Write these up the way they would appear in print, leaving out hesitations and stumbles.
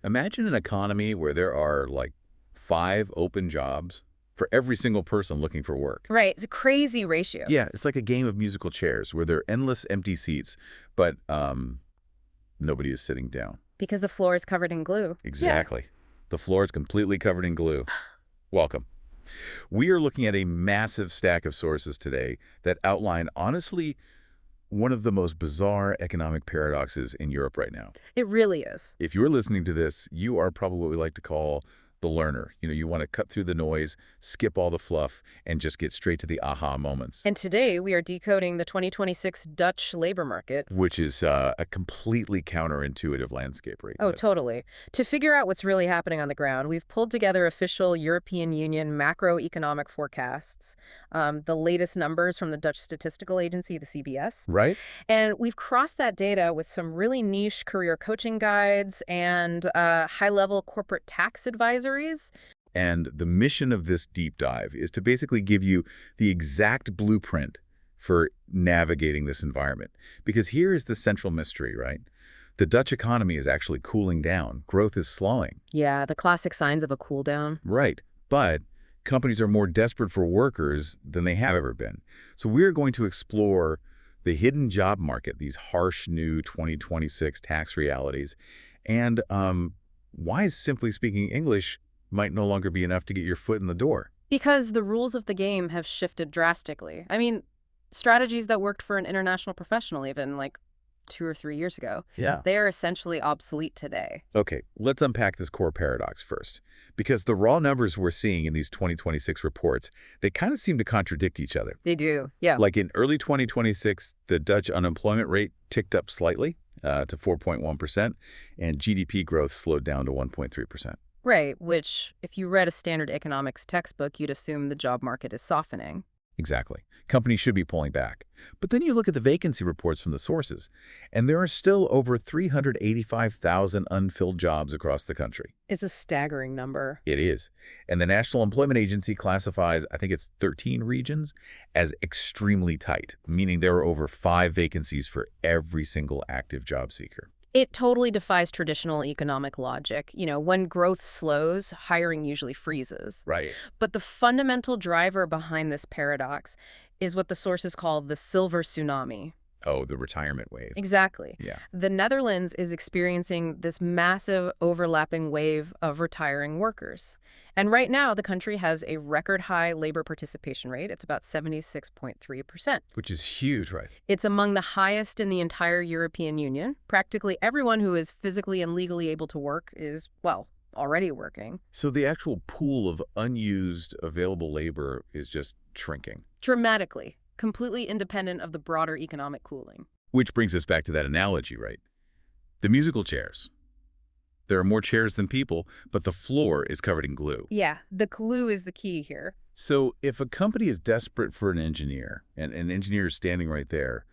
Imagine an economy where there are like 5 open jobs for every single person looking for work. Right. It's a crazy ratio. Yeah, it's like a game of musical chairs where there are endless empty seats, but nobody is sitting down. Because the floor is covered in glue. Exactly. The floor is completely covered in glue. Welcome. We are looking at a massive stack of sources today that outline, honestly, one of the most bizarre economic paradoxes in Europe right now. It really is. If you're listening to this, you are probably what we like to call the learner. You want to cut through the noise, skip all the fluff, and just get straight to the aha moments. And today we are decoding the 2026 Dutch labor market. Which is a completely counterintuitive landscape right now. Oh, totally. To figure out what's really happening on the ground, we've pulled together official European Union macroeconomic forecasts, the latest numbers from the Dutch Statistical Agency, the CBS. Right? And we've crossed that data with some really niche career coaching guides and high-level corporate tax advisories. And the mission of this deep dive is to basically give you the exact blueprint for navigating this environment. Because here is the central mystery, right? The Dutch economy is actually cooling down. Growth is slowing. Yeah, the classic signs of a cool down. Right. But companies are more desperate for workers than they have ever been. So we're going to explore the hidden job market, these harsh new 2026 tax realities, and why simply speaking English might no longer be enough to get your foot in the door. Because the rules of the game have shifted drastically. I mean, strategies that worked for an international professional even like 2 or 3 years ago, Yeah. they are essentially obsolete today. Okay, let's unpack this core paradox first. Because the raw numbers we're seeing in these 2026 reports, they kind of seem to contradict each other. They do, yeah. Like in early 2026, the Dutch unemployment rate ticked up slightly to 4.1%, and GDP growth slowed down to 1.3%. Right, which, if you read a standard economics textbook, you'd assume the job market is softening. Exactly. Companies should be pulling back. But then you look at the vacancy reports from the sources, and there are still over 385,000 unfilled jobs across the country. It's a staggering number. It is. And the National Employment Agency classifies, I think it's 13 regions, as extremely tight, meaning there are over 5 vacancies for every single active job seeker. It totally defies traditional economic logic. When growth slows, hiring usually freezes. Right. But the fundamental driver behind this paradox is what the sources call the silver tsunami. Oh, the retirement wave. Exactly. Yeah. The Netherlands is experiencing this massive overlapping wave of retiring workers. And right now, the country has a record high labor participation rate. It's about 76.3%. Which is huge, right? It's among the highest in the entire European Union. Practically everyone who is physically and legally able to work is, well, already working. So the actual pool of unused available labor is just shrinking. Dramatically. Completely independent of the broader economic cooling. Which brings us back to that analogy, right? The musical chairs. There are more chairs than people, but the floor is covered in glue. Yeah, the glue is the key here. So if a company is desperate for an engineer, and an engineer is standing right there,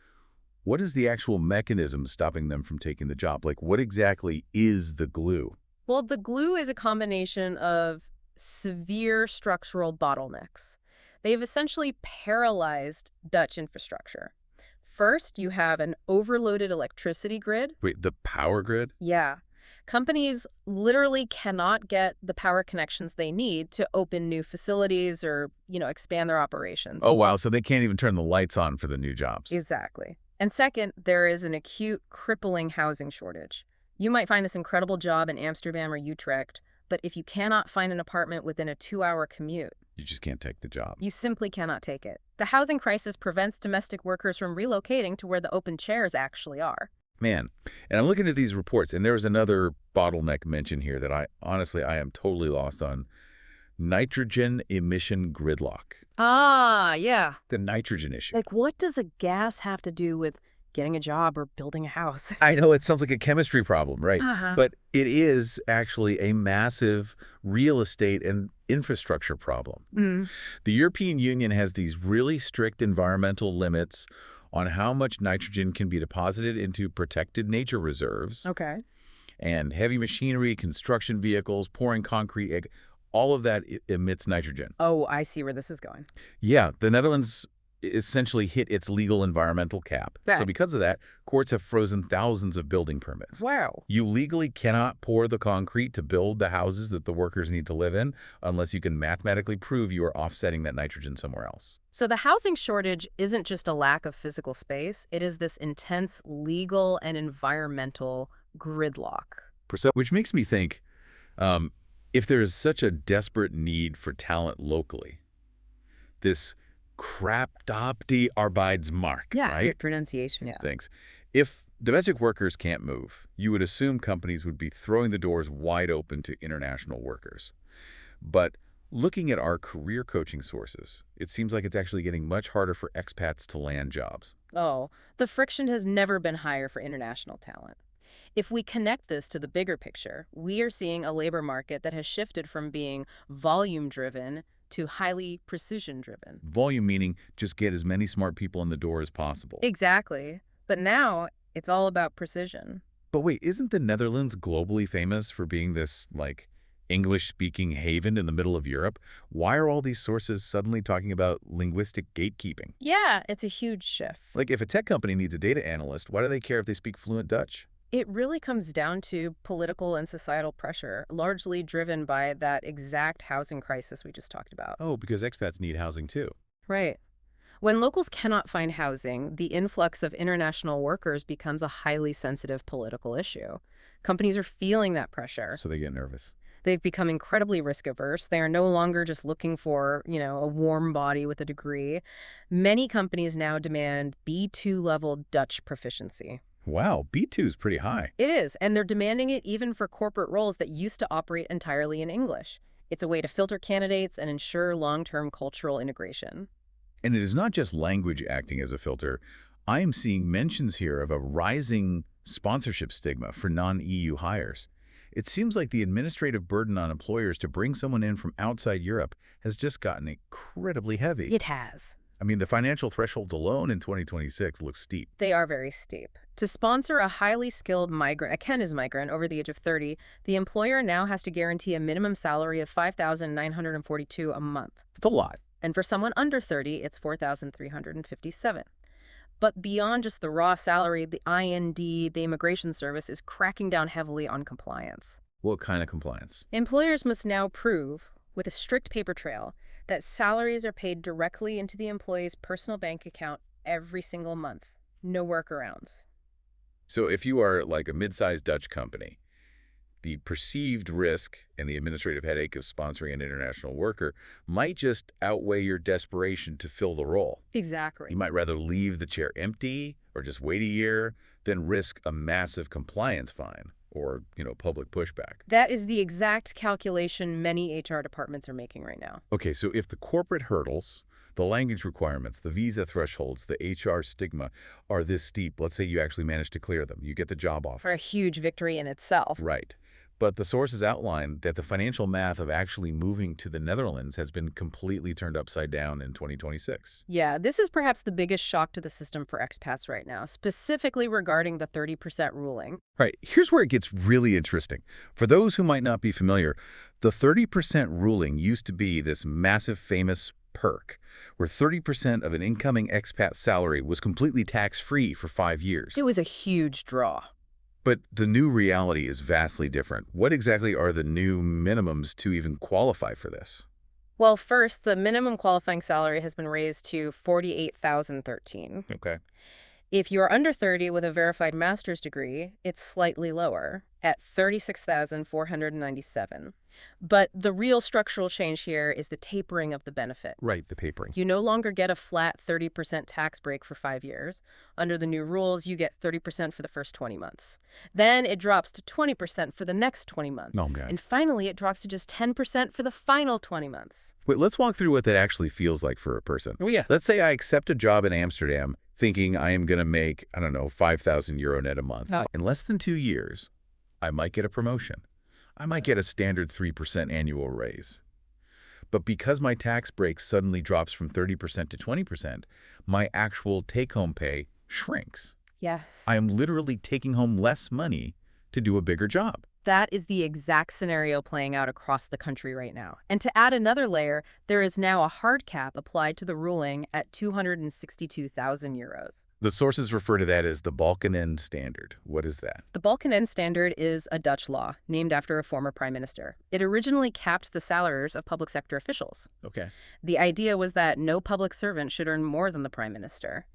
what is the actual mechanism stopping them from taking the job? Like, what exactly is the glue? Well, the glue is a combination of severe structural bottlenecks. They've essentially paralyzed Dutch infrastructure. First, you have an overloaded electricity grid. Wait, the power grid? Yeah. Companies literally cannot get the power connections they need to open new facilities or, expand their operations. Oh, wow. So they can't even turn the lights on for the new jobs. Exactly. And second, there is an acute, crippling housing shortage. You might find this incredible job in Amsterdam or Utrecht, but if you cannot find an apartment within a 2-hour commute, You just can't take the job. you simply cannot take it. The housing crisis prevents domestic workers from relocating to where the open chairs actually are. Man, and I'm looking at these reports, and there's another bottleneck mentioned here that I am totally lost on. Nitrogen emission gridlock. Ah, yeah. The nitrogen issue. Like, what does a gas have to do with getting a job or building a house? I know it sounds like a chemistry problem, right? Uh-huh. But it is actually a massive real estate and infrastructure problem. Mm. The European Union has these really strict environmental limits on how much nitrogen can be deposited into protected nature reserves. Okay. And heavy machinery, construction vehicles, pouring concrete, all of that emits nitrogen. Oh, I see where this is going. Yeah, the Netherlands essentially hit its legal environmental cap. So Right. because of that, courts have frozen thousands of building permits. Wow. You legally cannot pour the concrete to build the houses that the workers need to live in unless you can mathematically prove you are offsetting that nitrogen somewhere else. So the housing shortage isn't just a lack of physical space, it is this intense legal and environmental gridlock. Which makes me think, if there is such a desperate need for talent locally, this Krapdopti-Arbeidsmarkt, Yeah, right? good pronunciation, yeah. Thanks. If domestic workers can't move, you would assume companies would be throwing the doors wide open to international workers. But looking at our career coaching sources, it seems like it's actually getting much harder for expats to land jobs. Oh, the friction has never been higher for international talent. If we connect this to the bigger picture, we are seeing a labor market that has shifted from being volume-driven to highly precision-driven. Volume meaning just get as many smart people in the door as possible. Exactly. But now it's all about precision. But wait, isn't the Netherlands globally famous for being this, like, English-speaking haven in the middle of Europe? Why are all these sources suddenly talking about linguistic gatekeeping? Yeah, it's a huge shift. Like, if a tech company needs a data analyst, why do they care if they speak fluent Dutch? It really comes down to political and societal pressure, largely driven by that exact housing crisis we just talked about. Oh, because expats need housing too. Right. When locals cannot find housing, the influx of international workers becomes a highly sensitive political issue. Companies are feeling that pressure. So they get nervous. They've become incredibly risk averse. They are no longer just looking for, a warm body with a degree. Many companies now demand B2 level Dutch proficiency. Wow, B2 is pretty high. It is, and they're demanding it even for corporate roles that used to operate entirely in English. It's a way to filter candidates and ensure long-term cultural integration. And it is not just language acting as a filter. I am seeing mentions here of a rising sponsorship stigma for non-EU hires. It seems like the administrative burden on employers to bring someone in from outside Europe has just gotten incredibly heavy. It has. I mean, the financial thresholds alone in 2026 look steep. They are very steep. To sponsor a highly skilled migrant, a Kennis migrant over the age of 30, the employer now has to guarantee a minimum salary of $5,942 a month. It's a lot. And for someone under 30, it's $4,357. But beyond just the raw salary, the IND, the Immigration Service, is cracking down heavily on compliance. What kind of compliance? Employers must now prove, with a strict paper trail, that salaries are paid directly into the employee's personal bank account every single month. No workarounds. So if you are like a mid-sized Dutch company, the perceived risk and the administrative headache of sponsoring an international worker might just outweigh your desperation to fill the role. Exactly. You might rather leave the chair empty or just wait a year than risk a massive compliance fine or, public pushback. That is the exact calculation many HR departments are making right now. Okay, so if the corporate hurdles, the language requirements, the visa thresholds, the HR stigma are this steep, let's say you actually manage to clear them, you get the job offer. For a huge victory in itself. Right. But the sources outline that the financial math of actually moving to the Netherlands has been completely turned upside down in 2026. Yeah, this is perhaps the biggest shock to the system for expats right now, specifically regarding the 30% ruling. Right. Here's where it gets really interesting. For those who might not be familiar, the 30% ruling used to be this massive famous perk, where 30% of an incoming expat salary was completely tax-free for 5 years. It was a huge draw. But the new reality is vastly different. What exactly are the new minimums to even qualify for this? Well, first, the minimum qualifying salary has been raised to $48,013. Okay. If you are under 30 with a verified master's degree, it's slightly lower at $36,497. But the real structural change here is the tapering of the benefit. Right, the papering. You no longer get a flat 30% tax break for 5 years. Under the new rules, you get 30% for the first 20 months. Then it drops to 20% for the next 20 months. Oh, God. And finally, it drops to just 10% for the final 20 months. Wait, let's walk through what that actually feels like for a person. Oh, yeah. Let's say I accept a job in Amsterdam thinking I am going to make, I don't know, €5,000 net a month. Oh. In less than 2 years, I might get a promotion. I might get a standard 3% annual raise. But because my tax break suddenly drops from 30% to 20%, my actual take-home pay shrinks. Yeah. I am literally taking home less money to do a bigger job. That is the exact scenario playing out across the country right now. And to add another layer, there is now a hard cap applied to the ruling at 262,000 euros. The sources refer to that as the Balkan Standard. What is that? The Balkan Standard is a Dutch law named after a former prime minister. It originally capped the salaries of public sector officials. Okay. The idea was that no public servant should earn more than the prime minister.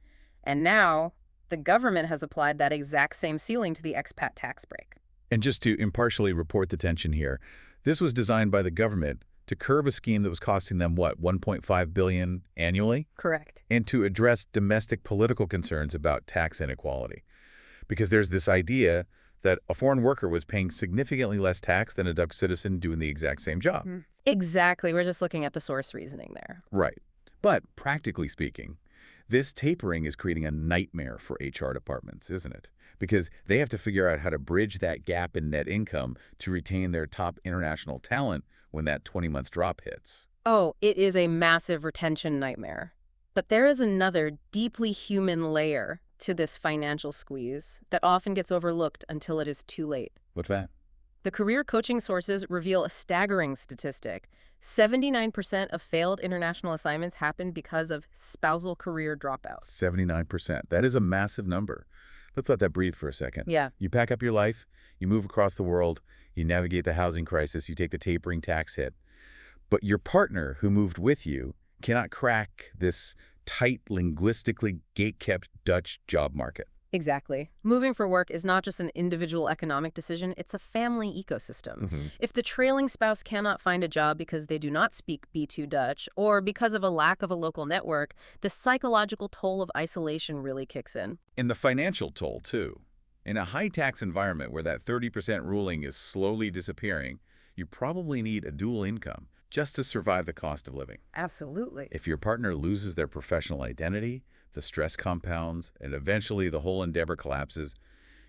And now, the government has applied that exact same ceiling to the expat tax break. And just to impartially report the tension here, this was designed by the government to curb a scheme that was costing them, what, $1.5 billion annually? Correct. And to address domestic political concerns about tax inequality. Because there's this idea that a foreign worker was paying significantly less tax than a Dutch citizen doing the exact same job. Exactly. We're just looking at the source reasoning there. Right. But practically speaking, this tapering is creating a nightmare for HR departments, isn't it? Because they have to figure out how to bridge that gap in net income to retain their top international talent when that 20-month drop hits. Oh, it is a massive retention nightmare. But there is another deeply human layer to this financial squeeze that often gets overlooked until it is too late. What's that? The career coaching sources reveal a staggering statistic. 79% of failed international assignments happened because of spousal career dropouts. 79%. That is a massive number. Let's let that breathe for a second. Yeah. You pack up your life, you move across the world, you navigate the housing crisis, you take the tapering tax hit. But your partner who moved with you cannot crack this tight, linguistically gate-kept Dutch job market. Exactly. Moving for work is not just an individual economic decision, it's a family ecosystem. If the trailing spouse cannot find a job because they do not speak B2 Dutch or because of a lack of a local network, the psychological toll of isolation really kicks in. And the financial toll, too. In a high-tax environment where that 30% ruling is slowly disappearing, you probably need a dual income just to survive the cost of living. Absolutely. If your partner loses their professional identity, the stress compounds, and eventually the whole endeavor collapses,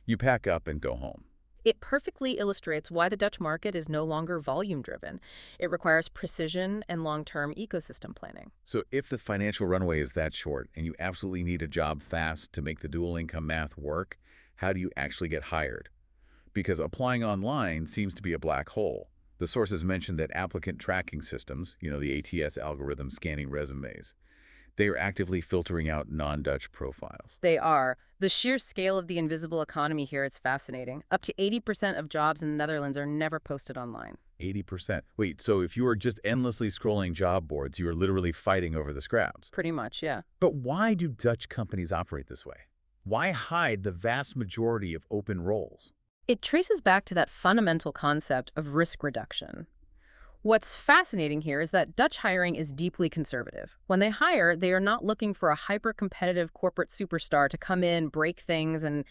you pack up and go home. It perfectly illustrates why the Dutch market is no longer volume-driven. It requires precision and long-term ecosystem planning. So if the financial runway is that short and you absolutely need a job fast to make the dual income math work, how do you actually get hired? Because applying online seems to be a black hole. The sources mentioned that applicant tracking systems, the ATS algorithm scanning resumes, they are actively filtering out non-Dutch profiles. They are. The sheer scale of the invisible economy here is fascinating. Up to 80% of jobs in the Netherlands are never posted online. 80%. Wait, so if you are just endlessly scrolling job boards, you are literally fighting over the scraps. Pretty much, yeah. But why do Dutch companies operate this way? Why hide the vast majority of open roles? It traces back to that fundamental concept of risk reduction. What's fascinating here is that Dutch hiring is deeply conservative. When they hire, they are not looking for a hyper-competitive corporate superstar to come in, break things, and,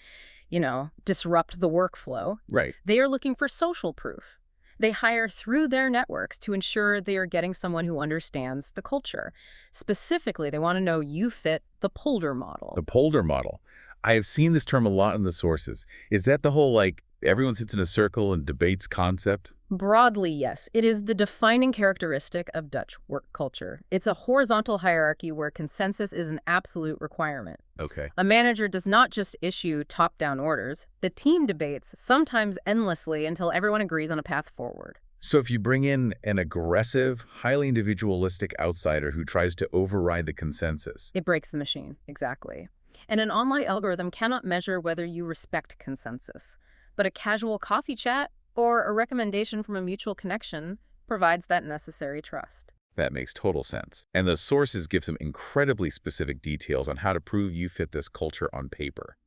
disrupt the workflow. Right. They are looking for social proof. They hire through their networks to ensure they are getting someone who understands the culture. Specifically, they want to know you fit the polder model. The polder model. I have seen this term a lot in the sources. Is that the whole, everyone sits in a circle and debates concept? Broadly, yes. It is the defining characteristic of Dutch work culture. It's a horizontal hierarchy where consensus is an absolute requirement. Okay. A manager does not just issue top-down orders. The team debates, sometimes endlessly, until everyone agrees on a path forward. So if you bring in an aggressive, highly individualistic outsider who tries to override the consensus, it breaks the machine, exactly. And an online algorithm cannot measure whether you respect consensus. But a casual coffee chat or a recommendation from a mutual connection provides that necessary trust. That makes total sense. And the sources give some incredibly specific details on how to prove you fit this culture on paper.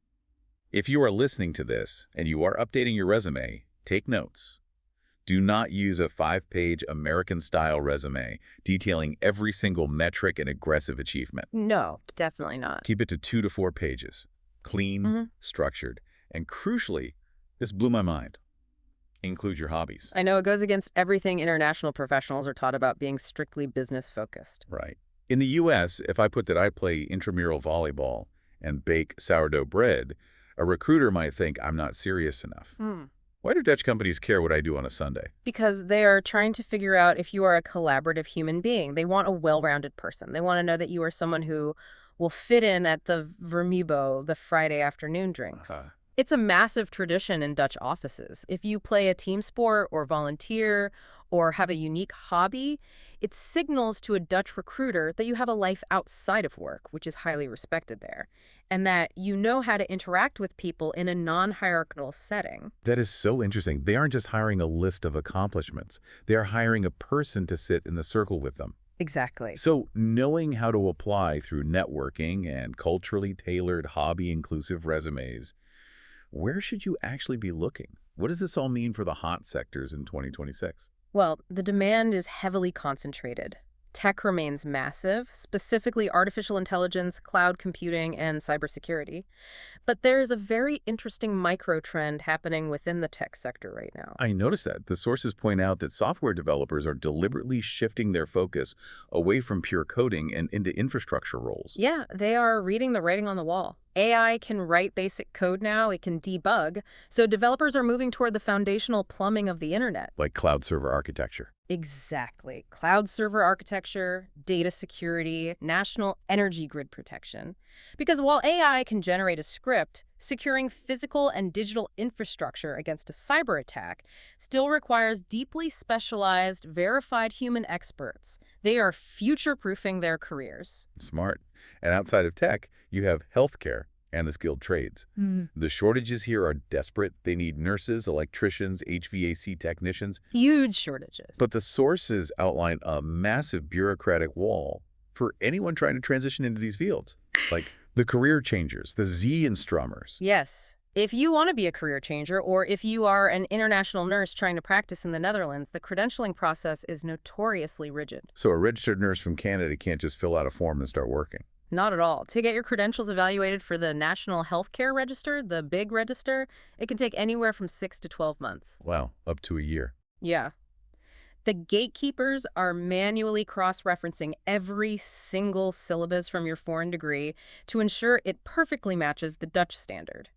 If you are listening to this and you are updating your resume, take notes. Do not use a 5-page American-style resume detailing every single metric and aggressive achievement. No, definitely not. Keep it to 2 to 4 pages. Clean, structured, and crucially, this blew my mind. Include your hobbies. I know it goes against everything international professionals are taught about being strictly business-focused. Right. In the U.S., if I put that I play intramural volleyball and bake sourdough bread, a recruiter might think I'm not serious enough. Why do Dutch companies care what I do on a Sunday? Because they are trying to figure out if you are a collaborative human being. They want a well-rounded person. They want to know that you are someone who will fit in at the vermibo, the Friday afternoon drinks. It's a massive tradition in Dutch offices. If you play a team sport or volunteer or have a unique hobby, it signals to a Dutch recruiter that you have a life outside of work, which is highly respected there, and that you know how to interact with people in a non-hierarchical setting. That is so interesting. They aren't just hiring a list of accomplishments. They are hiring a person to sit in the circle with them. Exactly. So knowing how to apply through networking and culturally tailored hobby-inclusive resumes, where should you actually be looking? What does this all mean for the hot sectors in 2026? Well, the demand is heavily concentrated. Tech remains massive, specifically artificial intelligence, cloud computing, and cybersecurity. But there is a very interesting micro trend happening within the tech sector right now. I noticed that. The sources point out that software developers are deliberately shifting their focus away from pure coding and into infrastructure roles. Yeah, they are reading the writing on the wall. AI can write basic code now, it can debug, so developers are moving toward the foundational plumbing of the internet. Like cloud server architecture. Exactly. Cloud server architecture, data security, national energy grid protection. Because while AI can generate a script, securing physical and digital infrastructure against a cyber attack still requires deeply specialized, verified human experts. They are future-proofing their careers. Smart. And outside of tech, you have healthcare and the skilled trades. The shortages here are desperate. They need nurses, electricians, HVAC technicians. Huge shortages. But the sources outline a massive bureaucratic wall for anyone trying to transition into these fields. Like the career changers, the Z and strummers. Yes. If you want to be a career changer, or if you are an international nurse trying to practice in the Netherlands, the credentialing process is notoriously rigid. So a registered nurse from Canada can't just fill out a form and start working. Not at all. To get your credentials evaluated for the National Healthcare Register, the big register, it can take anywhere from 6 to 12 months. Wow, up to a year. Yeah. The gatekeepers are manually cross-referencing every single syllabus from your foreign degree to ensure it perfectly matches the Dutch standard.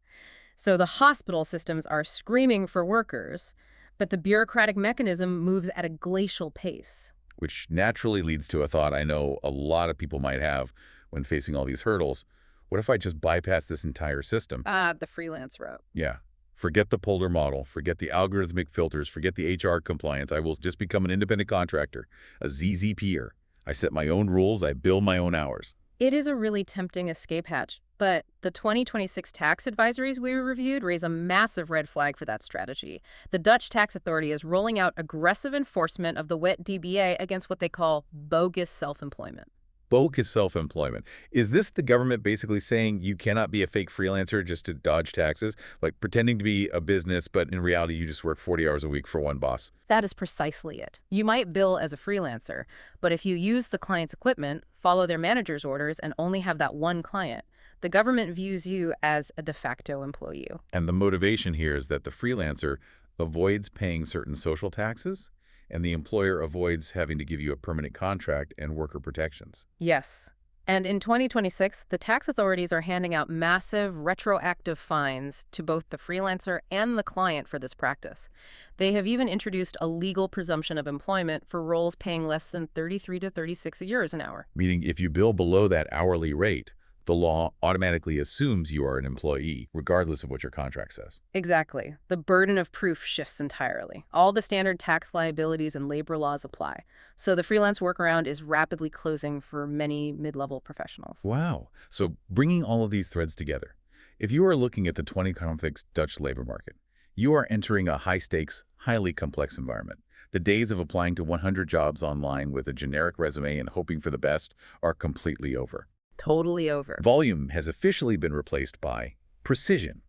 So the hospital systems are screaming for workers, but the bureaucratic mechanism moves at a glacial pace. Which naturally leads to a thought I know a lot of people might have when facing all these hurdles. What if I just bypass this entire system? The freelance route. Yeah. Forget the Polder model, forget the algorithmic filters, forget the HR compliance. I will just become an independent contractor, a ZZPer. I set my own rules, I bill my own hours. It is a really tempting escape hatch, but the 2026 tax advisories we reviewed raise a massive red flag for that strategy. The Dutch tax authority is rolling out aggressive enforcement of the WET-DBA against what they call bogus self-employment. Bogus self-employment. Is this the government basically saying you cannot be a fake freelancer just to dodge taxes? Like pretending to be a business, but in reality you just work 40 hours a week for one boss? That is precisely it. You might bill as a freelancer, but if you use the client's equipment, follow their manager's orders, and only have that one client, the government views you as a de facto employee. And the motivation here is that the freelancer avoids paying certain social taxes, and the employer avoids having to give you a permanent contract and worker protections. Yes. And in 2026, the tax authorities are handing out massive retroactive fines to both the freelancer and the client for this practice. They have even introduced a legal presumption of employment for roles paying less than 33 to 36 euros an hour. Meaning if you bill below that hourly rate, the law automatically assumes you are an employee, regardless of what your contract says. Exactly. The burden of proof shifts entirely. All the standard tax liabilities and labor laws apply. So the freelance workaround is rapidly closing for many mid-level professionals. Wow. So bringing all of these threads together, if you are looking at the 2026 Dutch labor market, you are entering a high-stakes, highly complex environment. The days of applying to 100 jobs online with a generic resume and hoping for the best are completely over. Totally over. Volume has officially been replaced by precision.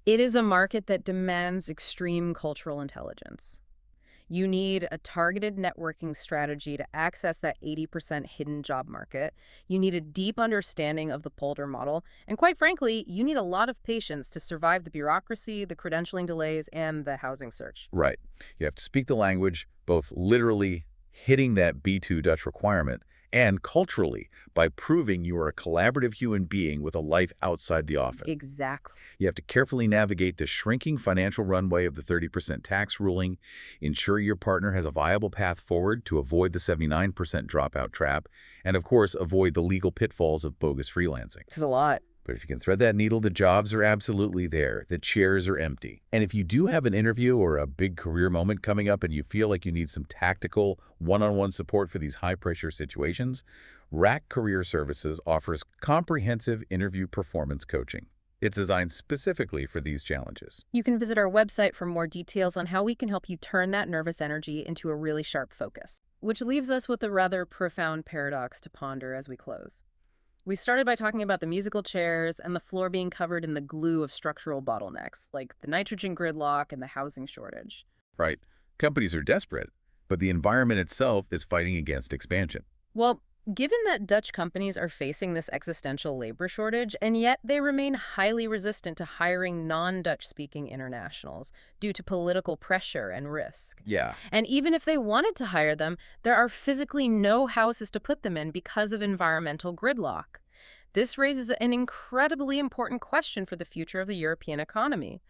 It is a market that demands extreme cultural intelligence. You need a targeted networking strategy to access that 80% hidden job market. You need a deep understanding of the Polder model. And quite frankly, you need a lot of patience to survive the bureaucracy, the credentialing delays, and the housing search. Right. You have to speak the language, both literally hitting that B2 Dutch requirement, and culturally, by proving you are a collaborative human being with a life outside the office. Exactly. You have to carefully navigate the shrinking financial runway of the 30% tax ruling, ensure your partner has a viable path forward to avoid the 79% dropout trap, and of course, avoid the legal pitfalls of bogus freelancing. This is a lot. But if you can thread that needle, the jobs are absolutely there. The chairs are empty. And if you do have an interview or a big career moment coming up and you feel like you need some tactical, one-on-one support for these high-pressure situations, WRAC Career Services offers comprehensive interview performance coaching. It's designed specifically for these challenges. You can visit our website for more details on how we can help you turn that nervous energy into a really sharp focus. Which leaves us with a rather profound paradox to ponder as we close. We started by talking about the musical chairs and the floor being covered in the glue of structural bottlenecks, like the nitrogen gridlock and the housing shortage. Right? Companies are desperate, but the environment itself is fighting against expansion. Well, given that Dutch companies are facing this existential labor shortage, and yet they remain highly resistant to hiring non-Dutch speaking internationals due to political pressure and risk. Yeah. And even if they wanted to hire them, there are physically no houses to put them in because of environmental gridlock. This raises an incredibly important question for the future of the European economy.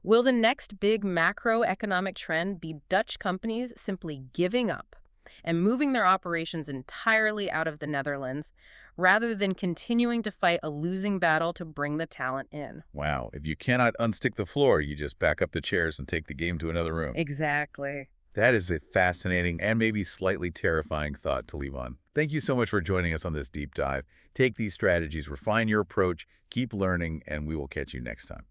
Will the next big macroeconomic trend be Dutch companies simply giving up and moving their operations entirely out of the Netherlands, rather than continuing to fight a losing battle to bring the talent in? Wow. If you cannot unstick the floor, you just back up the chairs and take the game to another room. Exactly. That is a fascinating and maybe slightly terrifying thought to leave on. Thank you so much for joining us on this deep dive. Take these strategies, refine your approach, keep learning, and we will catch you next time.